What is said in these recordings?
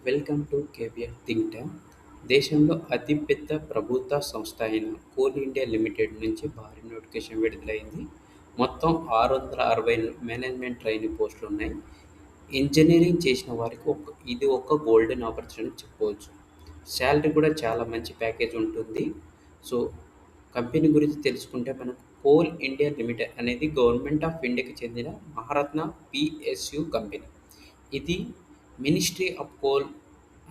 Welcome to KBR think tank. దేశంలో అతిపెద్ద ప్రభుత్వ సంస్థ అయిన కోల్ ఇండియా లిమిటెడ్ నుంచి భారీ నోటిఫికేషన్ విడుదలైంది. మొత్తం 660 మేనేజ్మెంట్ ట్రైనీ పోస్టులు ఉన్నాయి. ఇంజనీరింగ్ చేసిన వారికి ఇది ఒక గోల్డెన్ ఆపర్చునిటీ చెప్పుకోవచ్చు. శాలరీ కూడా చాలా మంచి ప్యాకేజ్ ఉంటుంది. సో కంపెనీ గురించి తెలుసుకుంటే మనకు కోల్ ఇండియా లిమిటెడ్ అనేది గవర్నమెంట్ ఆఫ్ ఇండియాకి చెందిన మహారత్న పిఎస్యు కంపెనీ. ఇది మినిస్ట్రీ ఆఫ్ కోల్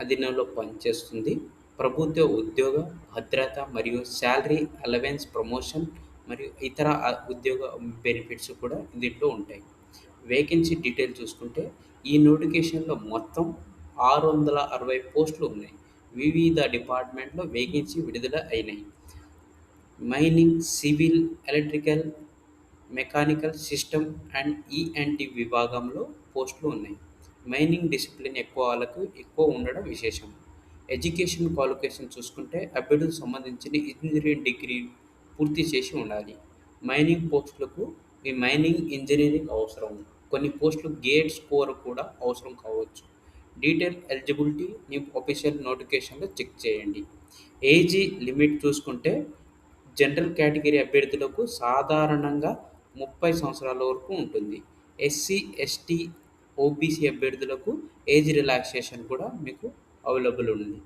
అధీనంలో పనిచేస్తుంది. ప్రభుత్వ ఉద్యోగ భద్రత మరియు శాలరీ అలవెన్స్ ప్రమోషన్ మరియు ఇతర ఉద్యోగ బెనిఫిట్స్ కూడా దీంట్లో ఉంటాయి. వేకెన్సీ డీటెయిల్ చూసుకుంటే ఈ నోటిఫికేషన్లో మొత్తం 660 పోస్టులు ఉన్నాయి. వివిధ డిపార్ట్మెంట్లో వేకెన్సీ విడుదల అయినాయి. Mining, civil, electrical, mechanical, system and ENT విభాగంలో పోస్టులు ఉన్నాయి. మైనింగ్ డిసిప్లిన్ ఎక్కువ వాళ్ళకు ఎక్కువ ఉండడం విశేషం. ఎడ్యుకేషన్ క్వాలిఫికేషన్ చూసుకుంటే అభ్యర్థులకు సంబంధించిన ఇంజనీరింగ్ డిగ్రీ పూర్తి చేసి ఉండాలి. మైనింగ్ పోస్టులకు ఈ మైనింగ్ ఇంజనీరింగ్ అవసరం. కొన్ని పోస్టులు గేట్ స్కోర్ కూడా అవసరం కావచ్చు. డీటెయిల్ ఎలిజిబిలిటీ మీ అఫీషియల్ నోటిఫికేషన్లో చెక్ చేయండి. ఏజ్ లిమిట్ చూసుకుంటే జనరల్ కేటగిరీ అభ్యర్థులకు సాధారణంగా 30 సంవత్సరాల వరకు ఉంటుంది. ఎస్సీ, ఎస్టీ, ఓబీసీ అభ్యర్థులకు ఏజ్ రిలాక్సేషన్ కూడా మీకు అవైలబుల్ ఉంది.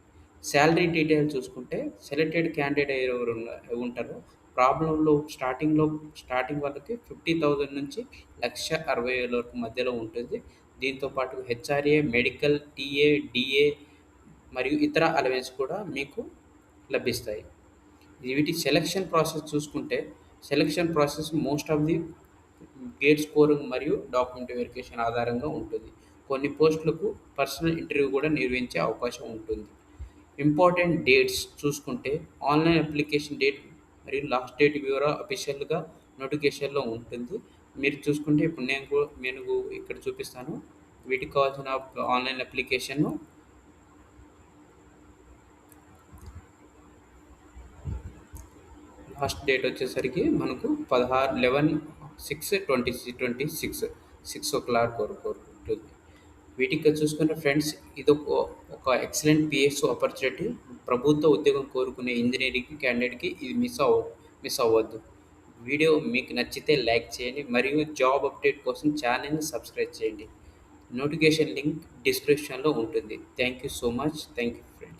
శాలరీ డీటెయిల్ చూసుకుంటే సెలెక్టెడ్ క్యాండిడేట్ ఎవరు ఉంటారో ప్రాబ్లంలో స్టార్టింగ్ వాళ్ళకి 50,000 నుంచి 1,60,000 వరకు మధ్యలో ఉంటుంది. దీంతో పాటు హెచ్ఆర్ఏ, మెడికల్, టీఏ, డిఏ మరియు ఇతర అలవెన్స్ కూడా మీకు లభిస్తాయి. వీటి సెలక్షన్ ప్రాసెస్ చూసుకుంటే selection process most of the gate scoring మరియు డాక్యుమెంట్ వెరిఫికేషన్ ఆధారంగా ఉంటుంది. కొన్ని పోస్టులకు పర్సనల్ ఇంటర్వ్యూ కూడా నిర్వహించే అవకాశం ఉంటుంది. ఇంపార్టెంట్ డేట్స్ చూసుకుంటే ఆన్లైన్ అప్లికేషన్ డేట్ మరియు లాస్ట్ డేట్ వివరా అఫీషియల్గా నోటిఫికేషన్లో ఉంటుంది. మీరు చూసుకుంటే ఇప్పుడు నేను ఇక్కడ చూపిస్తాను. వీటికి కావాల్సిన ఆన్లైన్ అప్లికేషన్ లాస్ట్ డేట్ వచ్చేసరికి మనకు 11/6/2026 6:00 వరకు ఉంటుంది. వీటికి చూసుకుంటే ఫ్రెండ్స్ ఇది ఒక ఎక్సలెంట్ పిఎస్ఓ ఆపర్చునిటీ. ప్రభుత్వ ఉద్యోగం కోరుకునే ఇంజనీరింగ్ క్యాండిడేట్కి ఇది మిస్ అవ్వద్దు. వీడియో మీకు నచ్చితే లైక్ చేయండి మరియు జాబ్ అప్డేట్ కోసం ఛానల్ని సబ్స్క్రైబ్ చేయండి. నోటిఫికేషన్ లింక్ డిస్క్రిప్షన్లో ఉంటుంది. Thank you so much. Thank you friends.